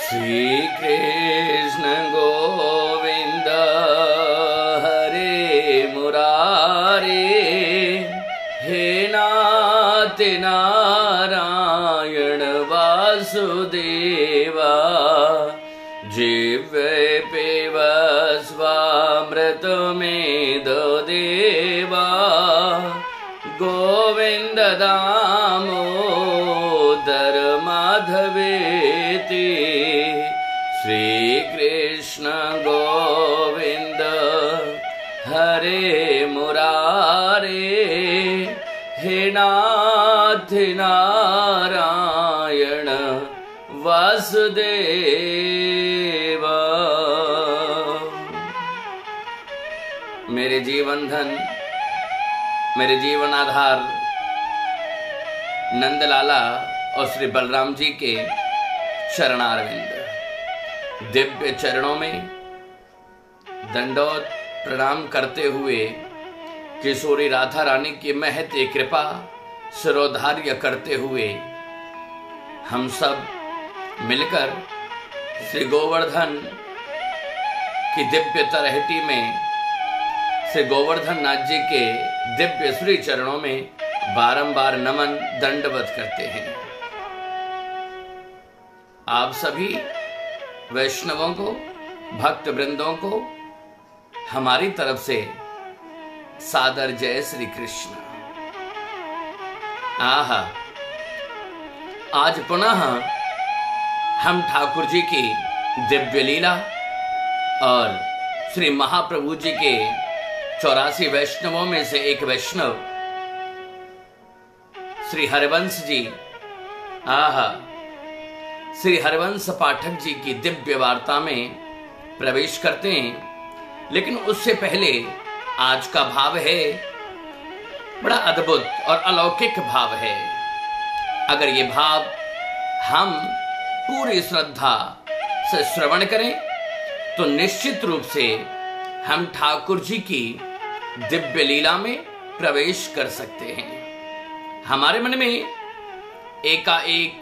श्री कृष्ण गोविंद हरे मुरारे, हे नाथ नारायण वासुदेवा, जीवे पिब स्वामृतमेदो देवा, गोविंद दामोदर माधवेति। श्री कृष्ण गोविंद हरे मुरारे, हे नाथ नारायण वासुदेवा। मेरे जीवन धन, मेरे जीवन आधार नंदलाला और श्री बलराम जी के चरणारविंद, दिव्य चरणों में दंडोत प्रणाम करते हुए किशोरी राधा रानी की महती कृपा सिरोधार्य करते हुए हम सब मिलकर श्री गोवर्धन की दिव्य तलहटी में श्री गोवर्धन नाथ जी के दिव्य श्री चरणों में बारंबार नमन दंडवत करते हैं। आप सभी वैष्णवों को, भक्त वृंदों को हमारी तरफ से सादर जय श्री कृष्ण। आहा, आज पुनः हम ठाकुर जी की दिव्य लीला और श्री महाप्रभु जी के 84 वैष्णवों में से एक वैष्णव श्री हरिवंश जी, आहा, श्री हरिवंश पाठक जी की दिव्य वार्ता में प्रवेश करते हैं। लेकिन उससे पहले आज का भाव है बड़ा अद्भुत और अलौकिक भाव है। अगर ये भाव हम पूरी श्रद्धा से श्रवण करें तो निश्चित रूप से हम ठाकुर जी की दिव्य लीला में प्रवेश कर सकते हैं। हमारे मन में एकाएक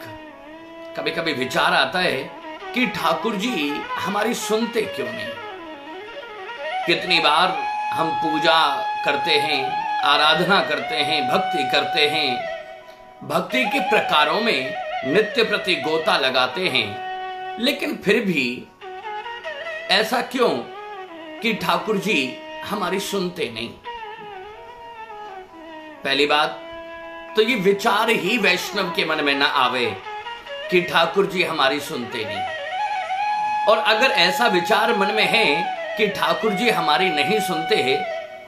कभी कभी विचार आता है कि ठाकुर जी हमारी सुनते क्यों नहीं। कितनी बार हम पूजा करते हैं, आराधना करते हैं, भक्ति करते हैं, भक्ति के प्रकारों में नित्य प्रति गोता लगाते हैं, लेकिन फिर भी ऐसा क्यों कि ठाकुर जी हमारी सुनते नहीं। पहली बात तो ये विचार ही वैष्णव के मन में ना आवे कि ठाकुर जी हमारी सुनते नहीं। और अगर ऐसा विचार मन में है कि ठाकुर जी हमारी नहीं सुनते हैं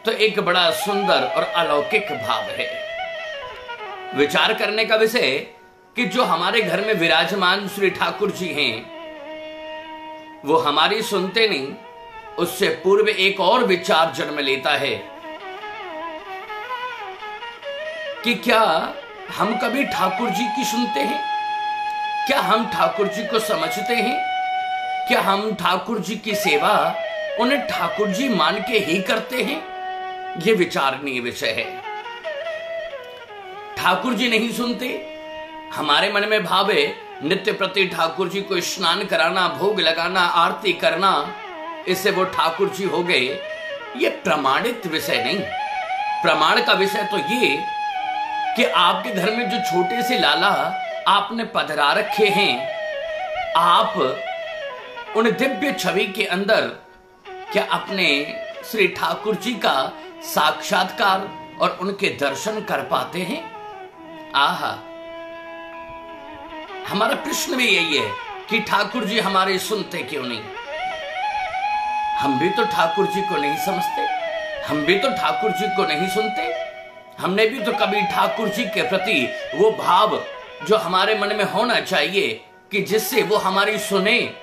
तो एक बड़ा सुंदर और अलौकिक भाव है। विचार करने का विषय कि जो हमारे घर में विराजमान श्री ठाकुर जी हैं वो हमारी सुनते नहीं, उससे पूर्व एक और विचार जन्म लेता है कि क्या हम कभी ठाकुर जी की सुनते हैं? क्या हम ठाकुर जी को समझते हैं? क्या हम ठाकुर जी की सेवा उन्हें ठाकुर जी मान के ही करते हैं? यह विचारणीय विषय है। ठाकुर जी नहीं सुनते, हमारे मन में भाव है नित्य प्रति ठाकुर जी को स्नान कराना, भोग लगाना, आरती करना, इससे वो ठाकुर जी हो गए। ये प्रमाणित विषय नहीं। प्रमाण का विषय तो ये कि आपके घर में जो छोटे से लाला आपने पधरा रखे हैं, आप उन दिव्य छवि के अंदर क्या अपने श्री ठाकुर जी का साक्षात्कार और उनके दर्शन कर पाते हैं? आहा, हमारा प्रश्न भी यही है कि ठाकुर जी हमारे सुनते क्यों नहीं। हम भी तो ठाकुर जी को नहीं समझते, हम भी तो ठाकुर जी को नहीं सुनते। हमने भी तो कभी ठाकुर जी के प्रति वो भाव जो हमारे मन में होना चाहिए कि जिससे वो हमारी सुने,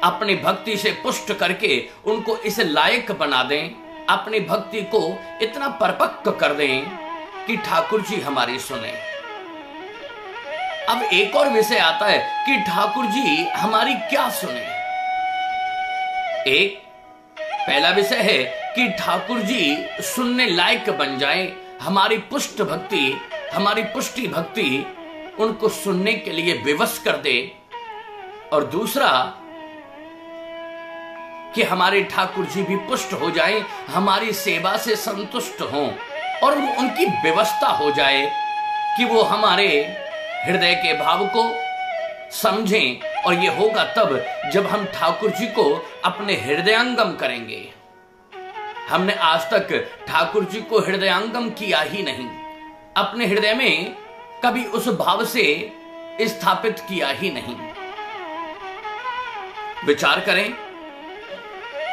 अपनी भक्ति से पुष्ट करके उनको इस लायक बना दें, अपनी भक्ति को इतना परिपक्व कर दें कि ठाकुर जी हमारी सुने। अब एक और विषय आता है कि ठाकुर जी हमारी क्या सुने। एक पहला विषय है कि ठाकुर जी सुनने लायक बन जाए, हमारी पुष्ट भक्ति, हमारी पुष्टि भक्ति उनको सुनने के लिए विवश कर दे। और दूसरा कि हमारे ठाकुर जी भी पुष्ट हो जाएं, हमारी सेवा से संतुष्ट हों और उनकी व्यवस्था हो जाए कि वो हमारे हृदय के भाव को समझें। और ये होगा तब जब हम ठाकुर जी को अपने हृदयांगम करेंगे। हमने आज तक ठाकुर जी को हृदयांगम किया ही नहीं, अपने हृदय में कभी उस भाव से स्थापित किया ही नहीं। विचार करें,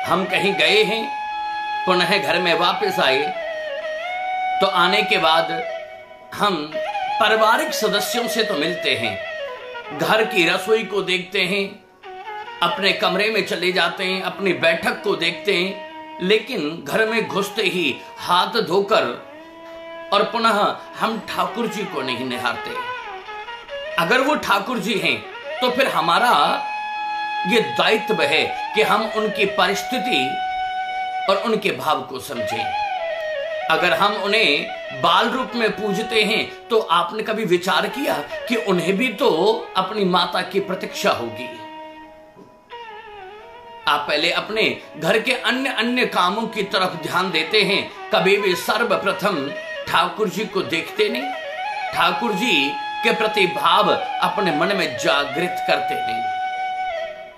हम कहीं गए हैं, पुनः घर में वापस आए, तो आने के बाद हम पारिवारिक सदस्यों से तो मिलते हैं, घर की रसोई को देखते हैं, अपने कमरे में चले जाते हैं, अपनी बैठक को देखते हैं, लेकिन घर में घुसते ही हाथ धोकर और पुनः हम ठाकुर जी को नहीं निहारते। अगर वो ठाकुर जी हैं तो फिर हमारा ये दायित्व है कि हम उनकी परिस्थिति और उनके भाव को समझें। अगर हम उन्हें बाल रूप में पूजते हैं तो आपने कभी विचार किया कि उन्हें भी तो अपनी माता की प्रतीक्षा होगी। आप पहले अपने घर के अन्य अन्य कामों की तरफ ध्यान देते हैं, कभी भी सर्वप्रथम ठाकुर जी को देखते नहीं, ठाकुर जी के प्रति भाव अपने मन में जागृत करते नहीं।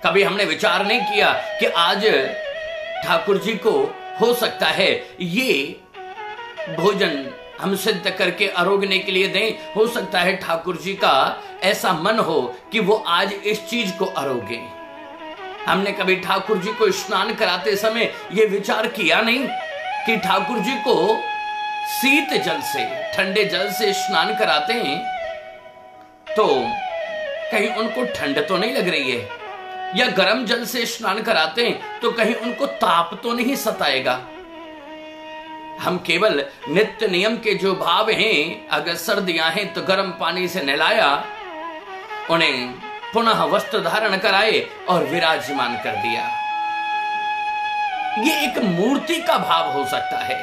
कभी हमने विचार नहीं किया कि आज ठाकुर जी को हो सकता है ये भोजन हम सिद्ध करके आरोगने के लिए दें, हो सकता है ठाकुर जी का ऐसा मन हो कि वो आज इस चीज को आरोगे। हमने कभी ठाकुर जी को स्नान कराते समय ये विचार किया नहीं कि ठाकुर जी को शीत जल से, ठंडे जल से स्नान कराते हैं तो कहीं उनको ठंड तो नहीं लग रही है, या गर्म जल से स्नान कराते हैं तो कहीं उनको ताप तो नहीं सताएगा। हम केवल नित्य नियम के जो भाव हैं, अगर सर्दियां हैं तो गर्म पानी से नहलाया, उन्हें पुनः वस्त्र धारण कराए और विराजमान कर दिया। ये एक मूर्ति का भाव हो सकता है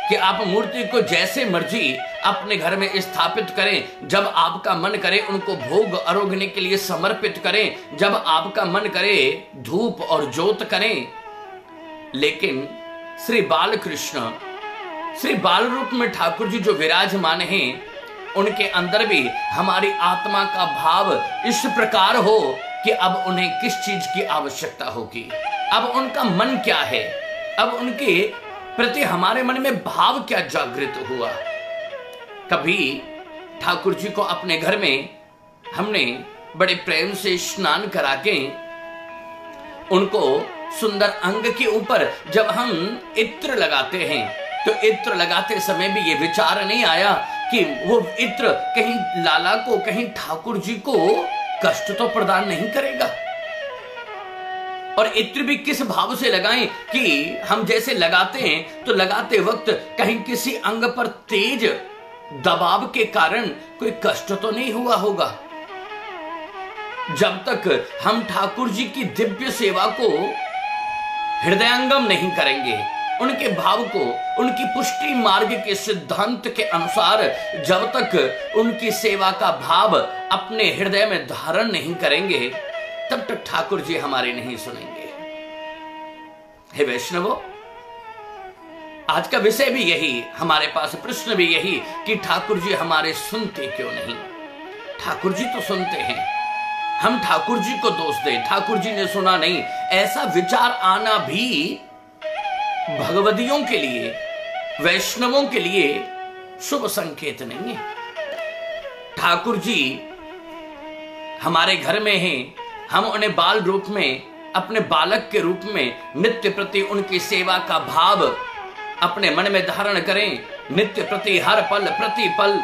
कि आप मूर्ति को जैसे मर्जी अपने घर में स्थापित करें, जब आपका मन करे उनको भोग आरोगने के लिए समर्पित करें, जब आपका मन करे धूप और ज्योत करें। लेकिन श्री बालकृष्ण, श्री बाल रूप में ठाकुर जी जो विराजमान हैं, उनके अंदर भी हमारी आत्मा का भाव इस प्रकार हो कि अब उन्हें किस चीज की आवश्यकता होगी, अब उनका मन क्या है, अब उनके प्रति हमारे मन में भाव क्या जागृत हुआ। कभी ठाकुर जी को अपने घर में हमने बड़े प्रेम से स्नान करा के उनको सुंदर अंग के ऊपर जब हम इत्र लगाते हैं तो इत्र लगाते समय भी ये विचार नहीं आया कि वो इत्र कहीं लाला को, कहीं ठाकुर जी को कष्ट तो प्रदान नहीं करेगा। और इत्र भी किस भाव से लगाएं कि हम जैसे लगाते हैं तो लगाते वक्त कहीं किसी अंग पर तेज दबाव के कारण कोई कष्ट तो नहीं हुआ होगा। जब तक हम ठाकुर जी की दिव्य सेवा को हृदयंगम नहीं करेंगे, उनके भाव को, उनकी पुष्टि मार्ग के सिद्धांत के अनुसार जब तक उनकी सेवा का भाव अपने हृदय में धारण नहीं करेंगे, तब तक ठाकुर जी हमारे नहीं सुनेंगे। हे वैष्णवों, आज का विषय भी यही, हमारे पास प्रश्न भी यही कि ठाकुर जी हमारे सुनते क्यों नहीं। ठाकुर जी तो सुनते हैं, हम ठाकुर जी को दोष दें ठाकुर जी ने सुना नहीं, ऐसा विचार आना भी भगवदियों के लिए, वैष्णवों के लिए शुभ संकेत नहीं है। ठाकुर जी हमारे घर में हैं, हम उन्हें बाल रूप में, अपने बालक के रूप में नित्य प्रति उनकी सेवा का भाव अपने मन में धारण करें, नित्य प्रति हर पल प्रति पल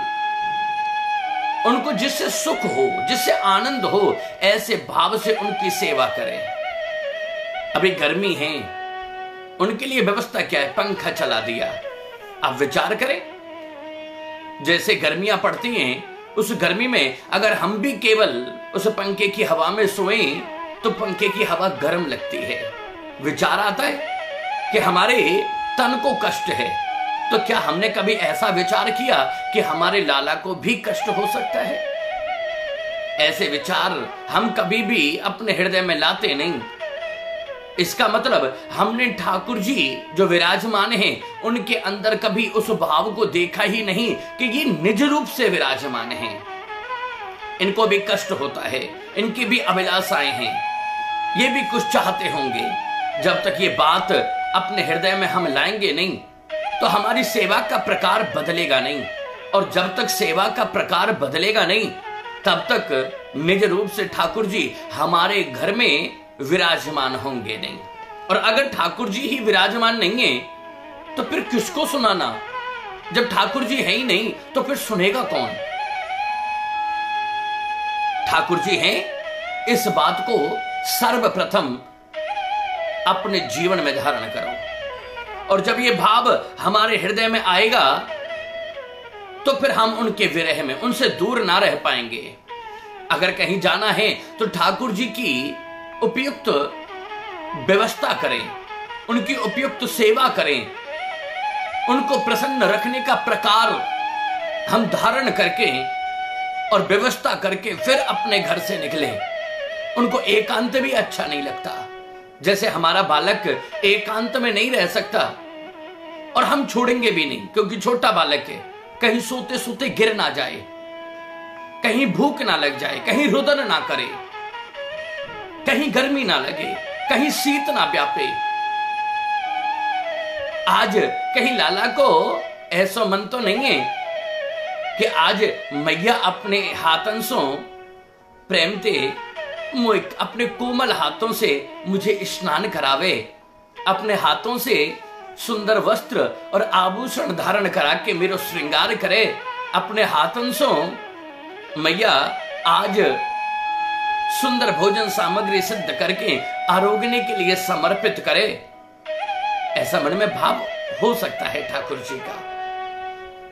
उनको जिससे सुख हो, जिससे आनंद हो, ऐसे भाव से उनकी सेवा करें। अभी गर्मी है, उनके लिए व्यवस्था क्या है, पंखा चला दिया। आप विचार करें, जैसे गर्मियां पड़ती हैं, उस गर्मी में अगर हम भी केवल उस पंखे की हवा में सोएं तो पंखे की हवा गर्म लगती है। विचार आता है कि हमारे तन को कष्ट है, तो क्या हमने कभी ऐसा विचार किया कि हमारे लाला को भी कष्ट हो सकता है? ऐसे विचार हम कभी भी अपने हृदय में लाते नहीं। इसका मतलब हमने ठाकुर जी जो विराजमान हैं उनके अंदर कभी उस भाव को देखा ही नहीं कि ये निज रूप से विराजमान हैं। इनको भी कष्ट होता है, इनकी भी अभिलाषाएं हैं, ये भी कुछ चाहते होंगे। जब तक ये बात अपने हृदय में हम लाएंगे नहीं तो हमारी सेवा का प्रकार बदलेगा नहीं, और जब तक सेवा का प्रकार बदलेगा नहीं तब तक निज रूप से ठाकुर जी हमारे घर में विराजमान होंगे नहीं। और अगर ठाकुर जी ही विराजमान नहीं है तो फिर किसको सुनाना? जब ठाकुर जी है ही नहीं तो फिर सुनेगा कौन? ठाकुर जी हैं, इस बात को सर्वप्रथम अपने जीवन में धारण करो। और जब ये भाव हमारे हृदय में आएगा तो फिर हम उनके विरह में उनसे दूर ना रह पाएंगे। अगर कहीं जाना है तो ठाकुर जी की उपयुक्त व्यवस्था करें, उनकी उपयुक्त सेवा करें, उनको प्रसन्न रखने का प्रकार हम धारण करके और व्यवस्था करके फिर अपने घर से निकलें। उनको एकांत भी अच्छा नहीं लगता। जैसे हमारा बालक एकांत में नहीं रह सकता, और हम छोड़ेंगे भी नहीं क्योंकि छोटा बालक है, कहीं सोते सोते गिर ना जाए, कहीं भूख ना लग जाए, कहीं रुदन ना करे, कहीं गर्मी ना लगे, कहीं शीत ना व्यापे। आज कहीं लाला को ऐसा मन तो नहीं है कि आज मैया अपने हाथन से प्रेम ते अपने कोमल हाथों से मुझे स्नान करावे, अपने हाथों से सुंदर वस्त्र और आभूषण धारण करा के मेरा श्रृंगार करे, अपने हाथों से मैया आज सुंदर भोजन सामग्री सिद्ध करके आरोग्य के लिए समर्पित करे। ऐसा मन में भाव हो सकता है ठाकुर जी का।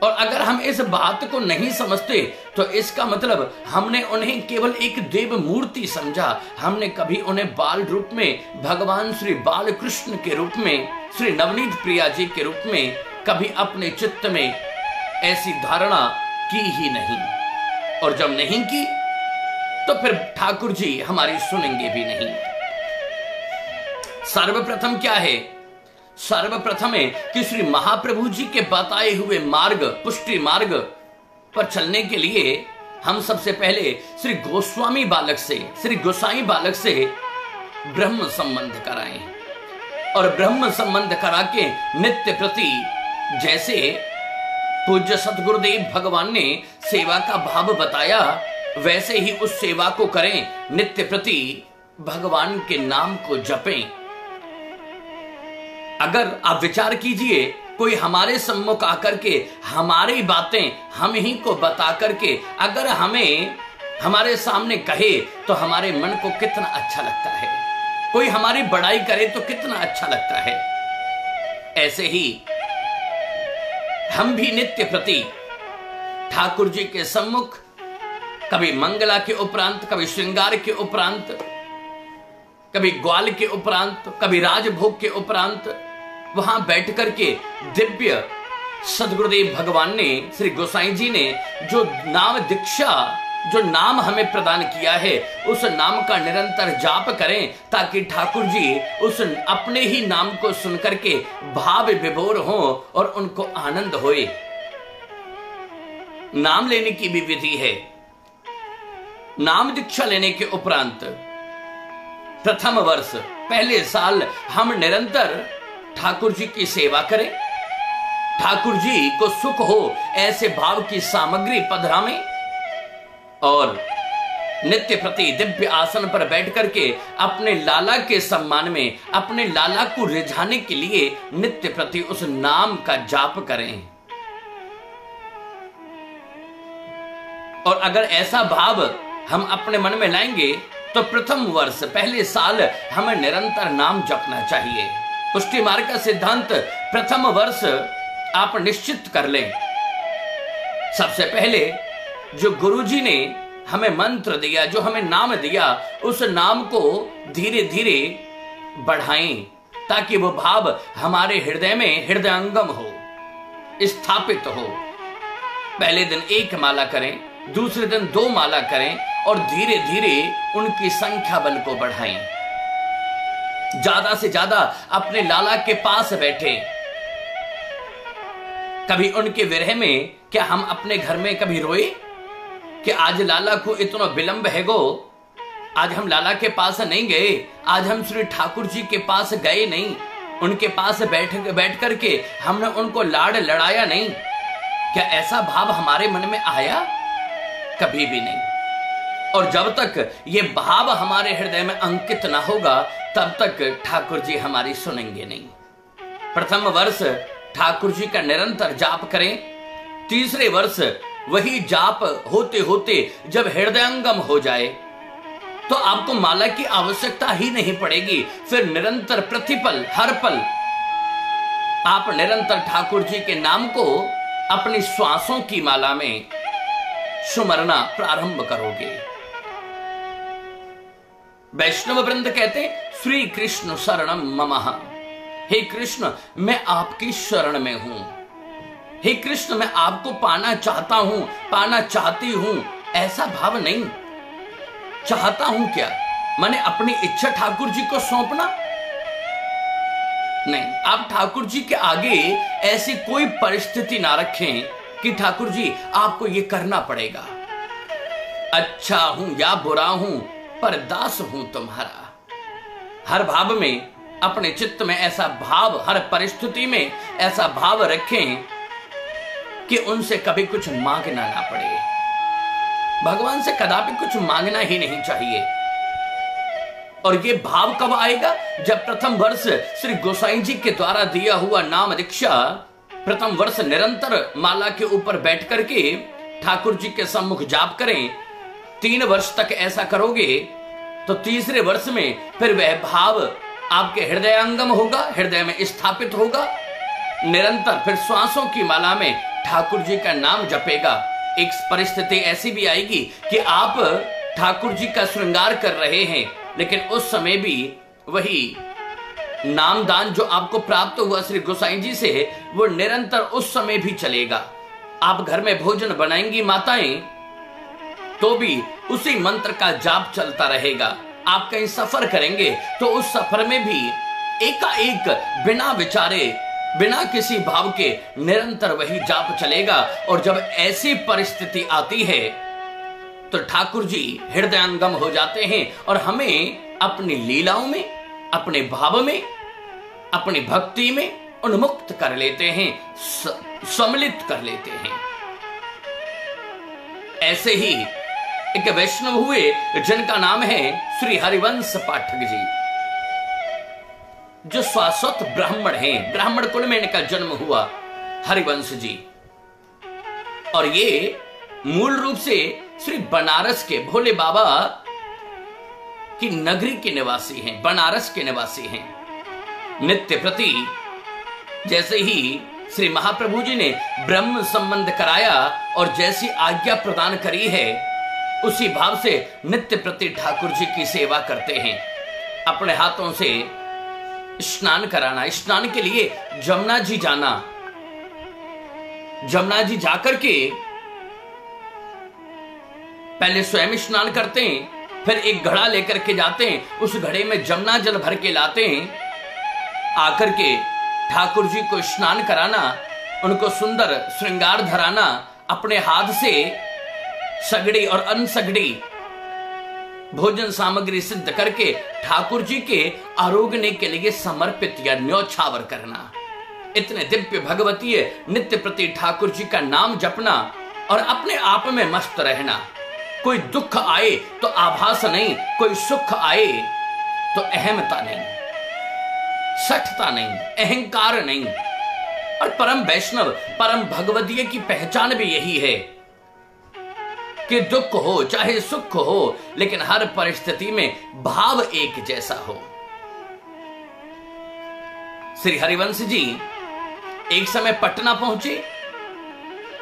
और अगर हम इस बात को नहीं समझते तो इसका मतलब हमने उन्हें केवल एक देव मूर्ति समझा। हमने कभी उन्हें बाल रूप में, भगवान श्री बाल कृष्ण के रूप में, श्री नवनीत प्रिया जी के रूप में कभी अपने चित्त में ऐसी धारणा की ही नहीं। और जब नहीं की तो फिर ठाकुर जी हमारी सुनेंगे भी नहीं। सर्वप्रथम क्या है? सर्वप्रथम है कि श्री महाप्रभु जी के बताए हुए मार्ग, पुष्टि मार्ग पर चलने के लिए हम सबसे पहले श्री गोस्वामी बालक से, श्री गोसाई बालक से ब्रह्म संबंध कराएं। और ब्रह्म संबंध करा के नित्य प्रति जैसे पूज्य सतगुरुदेव भगवान ने सेवा का भाव बताया, वैसे ही उस सेवा को करें। नित्य प्रति भगवान के नाम को जपें। अगर आप विचार कीजिए, कोई हमारे सम्मुख आकर के हमारी बातें हम ही को बता करके अगर हमें हमारे सामने कहे तो हमारे मन को कितना अच्छा लगता है। कोई हमारी बड़ाई करे तो कितना अच्छा लगता है। ऐसे ही हम भी नित्य प्रति ठाकुर जी के सम्मुख कभी मंगला के उपरांत, कभी श्रृंगार के उपरांत, कभी ग्वाल के उपरांत, कभी राजभोग के उपरांत वहां बैठ करके दिव्य सदगुरुदेव भगवान ने, श्री गोसाई जी ने जो नाम दीक्षा, जो नाम हमें प्रदान किया है, उस नाम का निरंतर जाप करें ताकि ठाकुर जी उस अपने ही नाम को सुनकर के भाव विभोर हो और उनको आनंद होए। नाम लेने की भी विधि है। नाम दीक्षा लेने के उपरांत प्रथम वर्ष, पहले साल हम निरंतर ठाकुर जी की सेवा करें, ठाकुर जी को सुख हो ऐसे भाव की सामग्री पधरावें और नित्य प्रति दिव्य आसन पर बैठ करके अपने लाला के सम्मान में, अपने लाला को रिझाने के लिए नित्य प्रति उस नाम का जाप करें। और अगर ऐसा भाव हम अपने मन में लाएंगे तो प्रथम वर्ष, पहले साल हमें निरंतर नाम जपना चाहिए। पुष्टि मार्ग का सिद्धांत प्रथम वर्ष आप निश्चित कर लें। सबसे पहले जो गुरुजी ने हमें मंत्र दिया, जो हमें नाम दिया, उस नाम को धीरे धीरे बढ़ाएं ताकि वो भाव हमारे हृदय में हृदयंगम हो, स्थापित हो। पहले दिन 1 माला करें, दूसरे दिन 2 माला करें और धीरे धीरे उनकी संख्या बल को बढ़ाएं। ज्यादा से ज्यादा अपने लाला के पास बैठे। कभी उनके विरह में क्या हम अपने घर में कभी रोए कि आज लाला को इतना विलंब है गो, आज हम लाला के पास नहीं गए, आज हम श्री ठाकुर जी के पास गए नहीं, उनके पास बैठ करके हमने उनको लाड़ लड़ाया नहीं। क्या ऐसा भाव हमारे मन में आया? कभी भी नहीं। और जब तक ये भाव हमारे हृदय में अंकित ना होगा तब तक ठाकुर जी हमारी सुनेंगे नहीं। प्रथम वर्ष ठाकुर जी का निरंतर जाप करें। तीसरे वर्ष वही जाप होते होते जब हृदयंगम हो जाए तो आपको माला की आवश्यकता ही नहीं पड़ेगी। फिर निरंतर प्रतिपल हर पल आप निरंतर ठाकुर जी के नाम को अपनी श्वासों की माला में सुमरना प्रारंभ करोगे। वैष्णव वृंद कहते श्री कृष्ण शरणम ममः। हे कृष्ण मैं आपकी शरण में हूं। हे कृष्ण मैं आपको पाना चाहता हूं, पाना चाहती हूं। ऐसा भाव नहीं। चाहता हूं क्या माने अपनी इच्छा ठाकुर जी को सौंपना नहीं। आप ठाकुर जी के आगे ऐसी कोई परिस्थिति ना रखें कि ठाकुर जी आपको ये करना पड़ेगा। अच्छा हूं या बुरा हूं पर दास हूं तुम्हारा। हर भाव में अपने चित्त में ऐसा भाव, हर परिस्थिति में ऐसा भाव रखें कि उनसे कभी कुछ मांगना ना पड़े। भगवान से कदापि कुछ मांगना ही नहीं चाहिए। और ये भाव कब आएगा? जब प्रथम वर्ष श्री गोसाई जी के द्वारा दिया हुआ नाम दीक्षा प्रथम वर्ष निरंतर माला के ऊपर बैठ करके ठाकुर जी के सम्मुख जाप करें। 3 वर्ष तक ऐसा करोगे तो तीसरे वर्ष में फिर वह भाव आपके हृदयंगम होगा, हृदय में स्थापित होगा। निरंतर फिर श्वासों की माला में ठाकुर जी का नाम जपेगा। एक परिस्थिति ऐसी भी आएगी कि आप ठाकुर जी का श्रृंगार कर रहे हैं लेकिन उस समय भी वही नामदान जो आपको प्राप्त हुआ श्री गोसाई जी से वो निरंतर उस समय भी चलेगा। आप घर में भोजन बनाएंगी माताएं तो भी उसी मंत्र का जाप चलता रहेगा। आप कहीं सफर करेंगे तो उस सफर में भी एकाएक बिना विचारे बिना किसी भाव के निरंतर वही जाप चलेगा। और जब ऐसी परिस्थिति आती है तो ठाकुर जी हृदयंगम हो जाते हैं और हमें अपनी लीलाओं में, अपने भाव में, अपनी भक्ति में उन्मुक्त कर लेते हैं, सम्मिलित कर लेते हैं। ऐसे ही एक वैष्णव हुए जिनका नाम है श्री हरिवंश पाठक जी, जो शाश्वत ब्राह्मण हैं। ब्राह्मण कुल में इनका जन्म हुआ हरिवंश जी। और ये मूल रूप से श्री बनारस के भोले बाबा की नगरी के निवासी हैं, बनारस के निवासी हैं। नित्य प्रति जैसे ही श्री महाप्रभु जी ने ब्रह्म संबंध कराया और जैसी आज्ञा प्रदान करी है उसी भाव से नित्य प्रति ठाकुर जी की सेवा करते हैं। अपने हाथों से स्नान कराना, स्नान के लिए जमुना जी जाना, जमुना जी जाकर के पहले स्वयं स्नान करते हैं, फिर एक घड़ा लेकर के जाते हैं, उस घड़े में जमुना जल भर के लाते हैं, आकर के ठाकुर जी को स्नान कराना, उनको सुंदर श्रृंगार धराना, अपने हाथ से सगड़ी और अनसगड़ी भोजन सामग्री सिद्ध करके ठाकुर जी के आरोगने के लिए समर्पित या न्यौछावर करना। इतने दिव्य भगवतीय नित्य प्रति ठाकुर जी का नाम जपना और अपने आप में मस्त रहना। कोई दुख आए तो आभास नहीं, कोई सुख आए तो अहमता नहीं, सठता नहीं, अहंकार नहीं। और परम वैष्णव, परम भगवदीय की पहचान भी यही है कि दुख हो चाहे सुख हो, लेकिन हर परिस्थिति में भाव एक जैसा हो। श्री हरिवंश जी एक समय पटना पहुंचे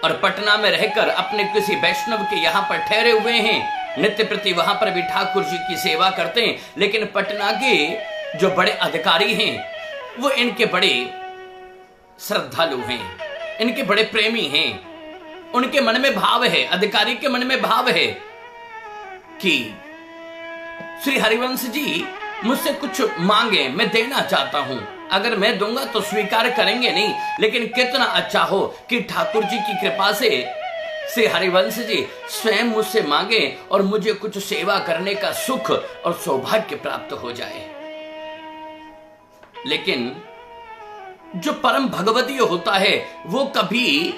और पटना में रहकर अपने किसी वैष्णव के यहां पर ठहरे हुए हैं। नित्य प्रति वहां पर भी ठाकुर जी की सेवा करते हैं, लेकिन पटना के जो बड़े अधिकारी हैं वो इनके बड़े श्रद्धालु हैं, इनके बड़े प्रेमी हैं। उनके मन में भाव है, अधिकारी के मन में भाव है कि श्री हरिवंश जी मुझसे कुछ मांगे, मैं देना चाहता हूं, अगर मैं दूंगा तो स्वीकार करेंगे नहीं, लेकिन कितना अच्छा हो कि ठाकुर जी की कृपा से श्री हरिवंश जी स्वयं मुझसे मांगे और मुझे कुछ सेवा करने का सुख और सौभाग्य प्राप्त हो जाए। लेकिन जो परम भगवतीय होता है वो कभी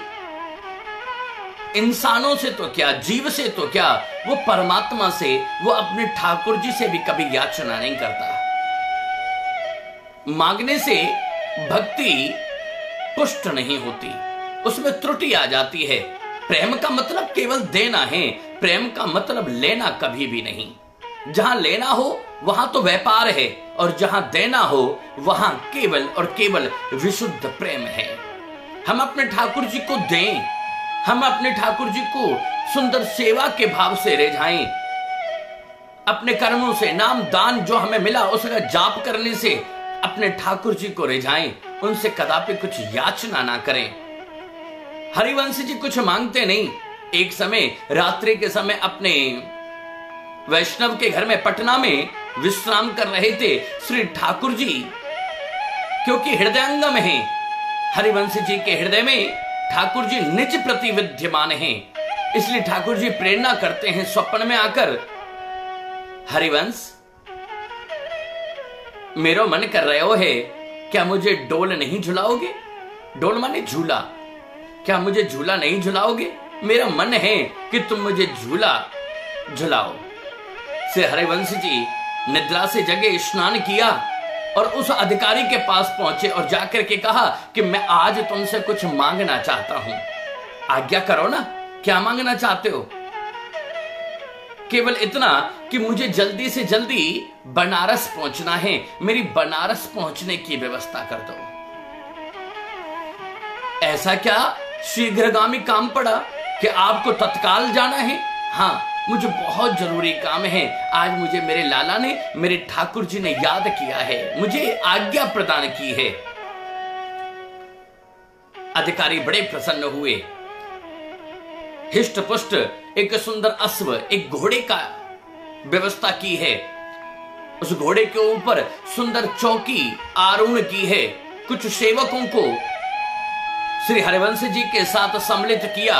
इंसानों से तो क्या, जीव से तो क्या, वो परमात्मा से, वो अपने ठाकुर जी से भी कभी याचना नहीं करता। मांगने से भक्ति पुष्ट नहीं होती, उसमें त्रुटि आ जाती है। प्रेम का मतलब केवल देना है, प्रेम का मतलब लेना कभी भी नहीं। जहां लेना हो वहां तो व्यापार है, और जहां देना हो वहां केवल और केवल विशुद्ध प्रेम है। हम अपने ठाकुर जी को दें, हम अपने ठाकुर जी को सुंदर सेवा के भाव से रिझाएं, अपने कर्मों से, नाम दान जो हमें मिला उसका जाप करने से अपने ठाकुर जी को रिझाएं, उनसे कदापि कुछ याचना ना करें। हरिवंश जी कुछ मांगते नहीं। एक समय रात्रि के समय अपने वैष्णव के घर में पटना में विश्राम कर रहे थे श्री ठाकुर जी, क्योंकि हृदयंगम है हरिवंश जी के हृदय में ठाकुर जी निज प्रति विद्यमान हैं, इसलिए ठाकुर जी प्रेरणा करते हैं स्वप्न में आकर, हरिवंश मेरो मन कर रहे हो है, क्या मुझे डोल नहीं झुलाओगे? डोल माने झूला, क्या मुझे झूला नहीं झुलाओगे? मेरा मन है कि तुम मुझे झूला झुलाओ। श्री हरिवंश जी निद्रा से जगे, स्नान किया और उस अधिकारी के पास पहुंचे और जाकर के कहा कि मैं आज तुमसे कुछ मांगना चाहता हूं, आज्ञा करो ना, क्या मांगना चाहते हो? केवल इतना कि मुझे जल्दी से जल्दी बनारस पहुंचना है, मेरी बनारस पहुंचने की व्यवस्था कर दो। ऐसा क्या शीघ्रगामी काम पड़ा कि आपको तत्काल जाना है? हाँ, मुझे बहुत जरूरी काम है, आज मुझे मेरे लाला ने, मेरे ठाकुर जी ने याद किया है, मुझे आज्ञा प्रदान की है। अधिकारी बड़े प्रसन्न हुए। हिष्ट पुष्ट एक सुंदर अश्व, एक घोड़े का व्यवस्था की है, उस घोड़े के ऊपर सुंदर चौकी आरूढ़ की है। कुछ सेवकों को श्री हरिवंश जी के साथ सम्मिलित किया।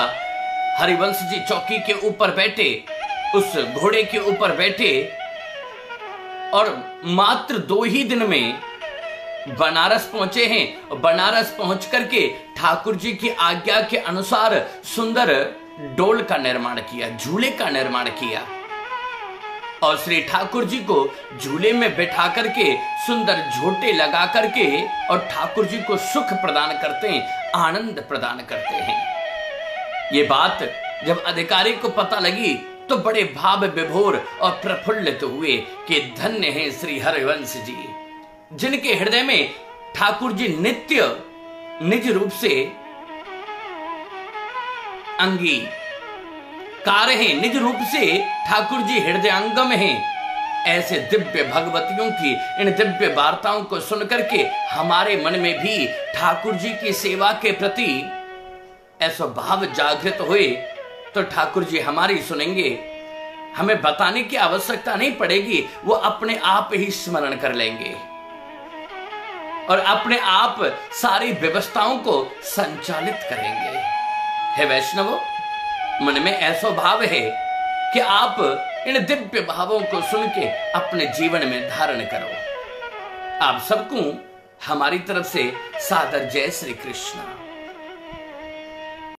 हरिवंश जी चौकी के ऊपर बैठे, उस घोड़े के ऊपर बैठे और मात्र 2 ही दिन में बनारस पहुंचे हैं। बनारस पहुंच करके ठाकुर जी की आज्ञा के अनुसार सुंदर डोल का निर्माण किया, झूले का निर्माण किया और श्री ठाकुर जी को झूले में बैठा करके सुंदर झोटे लगा करके और ठाकुर जी को सुख प्रदान करते हैं, आनंद प्रदान करते हैं। ये बात जब अधिकारी को पता लगी तो बड़े भाव विभोर और प्रफुल्लित हुए कि धन्य है श्री हरिवंश जी, जिनके हृदय में ठाकुर जी नित्य निज रूप से अंगीकार हैं, निज रूप से ठाकुर जी हृदयंगम हैं। ऐसे दिव्य भगवतियों की इन दिव्य वार्ताओं को सुनकर के हमारे मन में भी ठाकुर जी की सेवा के प्रति ऐसा भाव जागृत हुए तो ठाकुर जी हमारी सुनेंगे, हमें बताने की आवश्यकता नहीं पड़ेगी, वो अपने आप ही स्मरण कर लेंगे और अपने आप सारी व्यवस्थाओं को संचालित करेंगे। हे वैष्णवों, मन में ऐसा भाव है कि आप इन दिव्य भावों को सुन के अपने जीवन में धारण करो। आप सबको हमारी तरफ से सादर जय श्री कृष्ण।